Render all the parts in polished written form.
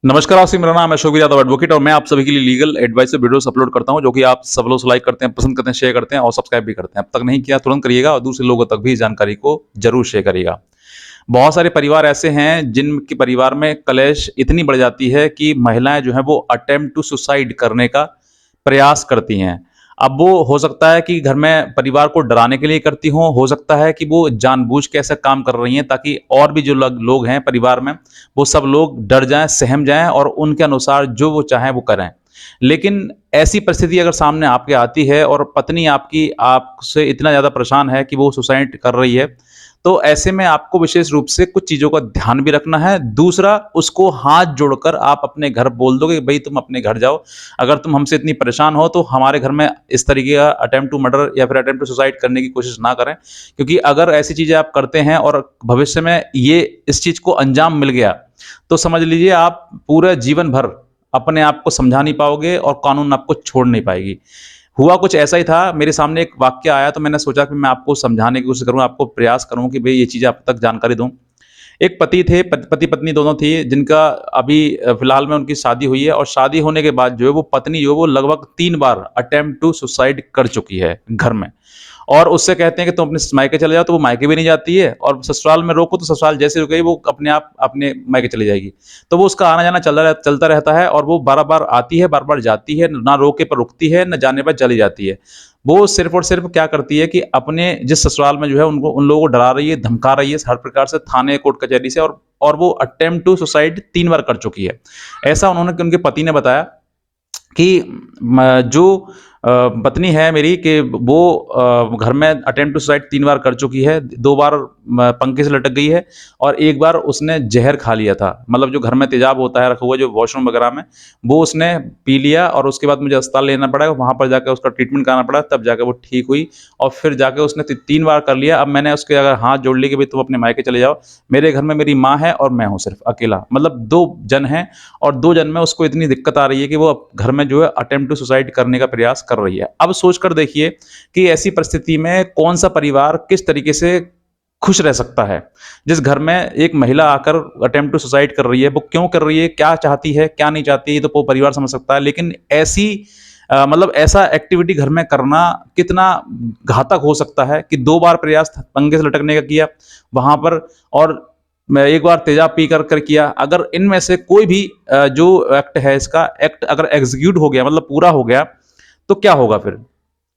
नमस्कार आपसे, मेरा नाम है अशोक यादव एडवोकेट और मैं आप सभी के लिए लीगल एडवाइस वीडियोस अपलोड करता हूं, जो कि आप सब लोग लाइक करते हैं, पसंद करते हैं, शेयर करते हैं और सब्सक्राइब भी करते हैं। अब तक नहीं किया तुरंत करिएगा और दूसरे लोगों तक भी इस जानकारी को जरूर शेयर करिएगा। बहुत सारे परिवार ऐसे हैं जिनके परिवार में कलेश इतनी बढ़ जाती है कि महिलाएं जो है वो अटेम्प्ट टू सुसाइड करने का प्रयास करती हैं। अब वो हो सकता है कि घर में परिवार को डराने के लिए करती हों, हो सकता है कि वो जानबूझ के ऐसा काम कर रही हैं ताकि और भी जो लोग हैं परिवार में, वो सब लोग डर जाएँ, सहम जाएँ और उनके अनुसार जो वो चाहें वो करें। लेकिन ऐसी परिस्थिति अगर सामने आपके आती है और पत्नी आपकी आपसे इतना ज़्यादा परेशान है कि वो सुसाइड कर रही है, तो ऐसे में आपको विशेष रूप से कुछ चीज़ों का ध्यान भी रखना है। दूसरा, उसको हाथ जोड़कर आप अपने घर बोल दो कि भई तुम अपने घर जाओ। अगर तुम हमसे इतनी परेशान हो तो हमारे घर में इस तरीके का अटेम्प्ट टू मर्डर या फिर अटेम्प्ट टू सुसाइड करने की कोशिश ना करें। क्योंकि अगर ऐसी चीज़ें आप करते हैं और भविष्य में ये इस चीज़ को अंजाम मिल गया, तो समझ लीजिए आप पूरे जीवन भर अपने आप को समझा नहीं पाओगे और कानून आपको छोड़ नहीं पाएगी। हुआ कुछ ऐसा ही था, मेरे सामने एक वाक़या आया तो मैंने सोचा कि मैं आपको समझाने की कोशिश करूँ, आपको प्रयास करूँ कि भई ये चीज़ें आप तक जानकारी दूँ। एक पति थे, पति-पत्नी दोनों थी जिनका अभी फिलहाल में उनकी शादी हुई है और शादी होने के बाद जो है वो पत्नी जो है वो लगभग 3 बार अटेम्प्ट टू सुसाइड कर चुकी है घर में। और उससे कहते हैं कि तुम अपने मायके चले जाओ, तो वो मायके भी नहीं जाती है और ससुराल में रोको तो ससुराल जैसे रुक गई वो अपने आप अपने मायके चली जाएगी। तो वो उसका आना-जाना चलता रहता है और वो बार-बार आती है, बार-बार जाती है, ना रोके पर रुकती है, ना जाने पर चली जाती है। वो सिर्फ़ और सिर्फ़ क्या करती है कि अपने जिस ससुराल में जो है उनको उन लोगों को डरा रही है, धमका रही है हर प्रकार से थाने, कोर्ट कचहरी से और वो अटेम्प्ट टू सुसाइड 3 बार कर चुकी है। ऐसा उन्होंने उनके पति ने बताया कि जो पत्नी है मेरी कि वो घर में अटेम्प्ट टू सुसाइड 3 बार कर चुकी है। 2 बार पंखे से लटक गई है और 1 बार उसने ज़हर खा लिया था। मतलब जो घर में तेज़ाब होता है रखा हुआ जो वॉशरूम वगैरह में, वो उसने पी लिया और उसके बाद मुझे अस्पताल लेना पड़ा। वहाँ पर जाके उसका ट्रीटमेंट कराना पड़ा, तब जाके वो ठीक हुई और फिर जाके उसने 3 बार कर लिया। अब मैंने उसके अगर हाथ जोड़ लिए कि भई तुम अपने मायके चले जाओ। मेरे घर में मेरी माँ है और मैं हूँ सिर्फ़ अकेला। मतलब 2 जन हैं और 2 जन में उसको इतनी दिक्कत आ रही है कि वो अब घर में जो है अटेम्प्ट टू सुसाइड करने का प्रयास कर रही है। अब सोचकर देखिए कि ऐसी परिस्थिति में कौन-सा परिवार किस तरीके से खुश रह सकता है। जिस घर में एक महिला आकर अटेम्प्ट टू सुसाइड कर रही है, वो क्यों कर रही है, क्या चाहती है, क्या नहीं चाहती है, ये तो वो परिवार समझ सकता है। लेकिन ऐसी मतलब ऐसा एक्टिविटी घर में करना कितना घातक हो सकता है कि 2 बार प्रयास पंखे से लटकने का किया वहाँ पर और मैं 1 बार तेज़ाब पी कर किया। अगर इनमें से कोई भी जो एक्ट है इसका एक्ट अगर एग्ज़ीक्यूट हो गया मतलब पूरा हो गया, तो क्या होगा फिर?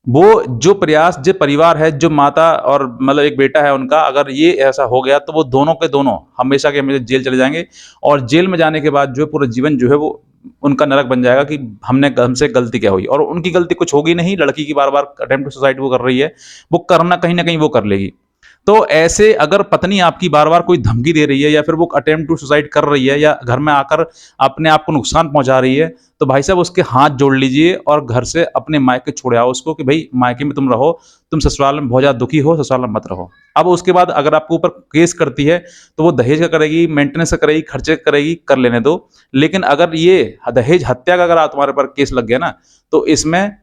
वो जो प्रयास जो परिवार है, जो माता और मतलब एक बेटा है उनका, अगर ये ऐसा हो गया तो वो दोनों के दोनों हमेशा के हमेशा जेल चले जाएँगे और जेल में जाने के बाद जो है पूरा जीवन जो है वो उनका नरक बन जाएगा कि हमसे गलती क्या हुई और उनकी गलती कुछ होगी नहीं, लड़की की बार-बार अटेम्प्ट टू सुसाइड वो कर रही है, वो करना कहीं न कहीं वो कर लेगी। तो ऐसे अगर पत्नी आपकी बार-बार कोई धमकी दे रही है या फिर वो अटेम्प्ट टू सुसाइड कर रही है या घर में आकर अपने आप को नुकसान पहुँचा रही है, तो भाई साहब उसके हाथ जोड़ लीजिए और घर से अपने मायके छोड़ आओ उसको कि भई मायके में तुम रहो, तुम ससुराल में बहुत ज़्यादा दुखी हो, ससुराल में मत रहो। अब उसके बाद अगर आपके ऊपर केस करती है, तो वो दहेज का करेगी, मेंटेनेंस का करेगी, खर्चे का करेगी, कर लेने दो। लेकिन अगर ये दहेज हत्या का अगर तुम्हारे ऊपर केस लग गया ना, तो इसमें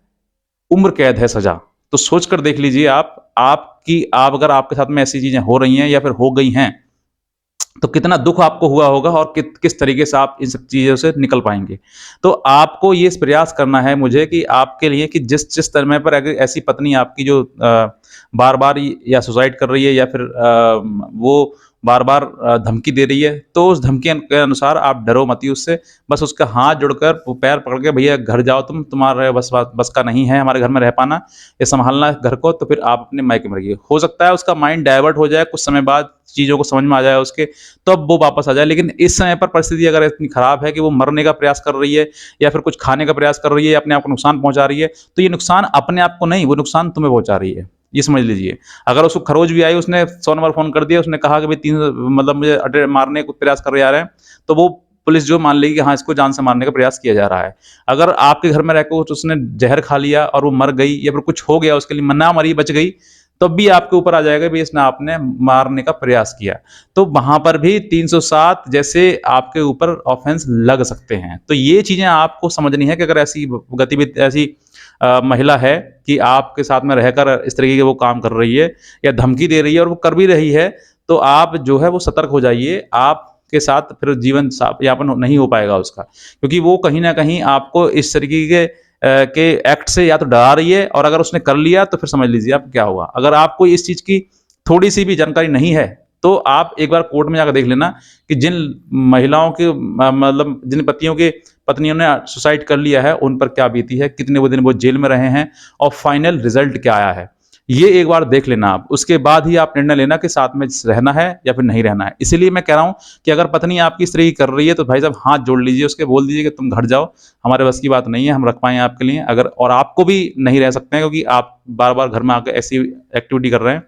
उम्र कैद है सज़ा। तो सोच कर देख लीजिए आप अगर आपके साथ में ऐसी चीज़ें हो रही हैं या फिर हो गई हैं, तो कितना दुःख आपको हुआ होगा और किस तरीके से आप इन सब चीज़ों से निकल पाएँगे। तो आपको ये प्रयास करना है मुझे कि आपके लिए कि जिस जिस समय पर अगर ऐसी पत्नी आपकी जो बार-बार या सुसाइड कर रही है या फिर वो बार-बार धमकी दे रही है, तो उस धमकी के अनुसार आप डरो मत ही उससे। बस उसका हाथ जोड़कर पैर पकड़ के भैया घर जाओ तुम्हारे बस का नहीं है हमारे घर में रह पाना, या सँभालना है घर को, तो फिर आप अपने मायके में रहिए। हो सकता है उसका माइंड डाइवर्ट हो जाए, कुछ समय बाद चीज़ों को समझ में आ जाए उसके, तब वो वापस आ जाए। लेकिन इस समय पर परिस्थिति अगर इतनी खराब है कि वो मरने का प्रयास कर रही है या फिर कुछ खाने का प्रयास कर रही है या अपने आप को नुकसान पहुँचा रही है, तो ये नुकसान अपने आप को नहीं, वो नुकसान तुम्हें पहुँचा रही है। ये समझ लीजिए। अगर उसको खरोच भी आई, उसने 100 नंबर फ़ोन कर दिया, उसने कहा कि भई 3 मतलब मुझे मारने को प्रयास करे जा रहे हैं, तो वो पुलिस जो मान लेगी कि हाँ, इसको जान से मारने का प्रयास किया जा रहा है। अगर आपके घर में रहकर उसने ज़हर खा लिया और वो मर गई या फिर कुछ हो गया उसके लिए, ना मरी बच गई, तब भी आपके ऊपर आ जाएगा भई इसने आपने मारने का प्रयास किया। तो वहाँ पर भी 307 जैसे आपके ऊपर ऑफ़ेंस लग सकते हैं। तो ये चीज़ें आपको समझनी है कि अगर ऐसी गतिविधि ऐसी महिला है कि आपके साथ में रहकर इस तरीके के वो काम कर रही है या धमकी दे रही है और वो कर भी रही है, तो आप जो है वो सतर्क हो जाइए। आप उसके साथ फिर जीवन यापन नहीं हो पाएगा उसका, क्योंकि वो कहीं ना कहीं आपको इस तरीके के एक्ट से या तो डरा रही है, और अगर उसने कर लिया तो फिर समझ लीजिए आप क्या होगा। अगर आपको इस चीज की थोड़ी सी भी जानकारी नहीं है तो आप एक बार कोर्ट में जाकर देख लेना कि जिन महिलाओं के मतलब जिन पतियों के पत्नियों ने सुसाइड कर लिया है उन पर क्या बीती है, कितने वो दिन वो जेल में रहे हैं और फाइनल रिजल्ट क्या आया है। ये एक बार देख लेना आप, उसके बाद ही आप निर्णय लेना कि साथ में रहना है या फिर नहीं रहना है। इसीलिए मैं कह रहा हूं कि अगर पत्नी आपकी इस तरह की कर रही है तो भाई साहब हाथ जोड़ लीजिए, उसके बोल दीजिए कि तुम घर जाओ, हमारे बस की बात नहीं है, हम रख पाएंगे आपके लिए। अगर और आपको भी नहीं रह सकते हैं क्योंकि आप बार बार घर में आकर ऐसी एक्टिविटी कर रहे हैं।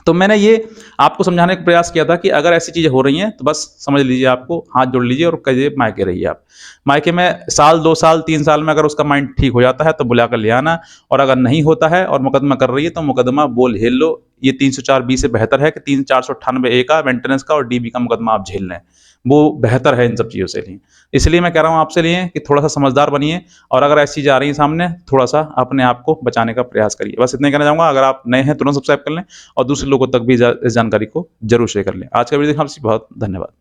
तो मैंने ये आपको समझाने का प्रयास किया था कि अगर ऐसी चीज़ें हो रही हैं तो बस समझ लीजिए, आपको हाथ जोड़ लीजिए और कहिए मायके रहिए आप। मायके में साल 2 साल 3 साल में अगर उसका माइंड ठीक हो जाता है तो बुला कर ले आना, और अगर नहीं होता है और मुकदमा कर रही है तो मुकदमा बोल झेल लो। ये 304 बी से बेहतर है कि 3 498 ए का मेंटेनेंस का और डीबी का मुकदमा आप झेल लें, वो बेहतर है इन सब चीज़ों से लिए। इसलिए मैं कह रहा हूँ आपसे लिए कि थोड़ा सा समझदार बनिए, और अगर ऐसी चीज़ आ रही है सामने थोड़ा सा अपने आप को बचाने का प्रयास करिए। बस इतना ही कहना चाहूँगा। अगर आप नए हैं तुरंत सब्सक्राइब कर लें और दूसरे लोगों तक भी इस जानकारी को जरूर शेयर कर लें। आज का वीडियो देखने आपसे बहुत धन्यवाद।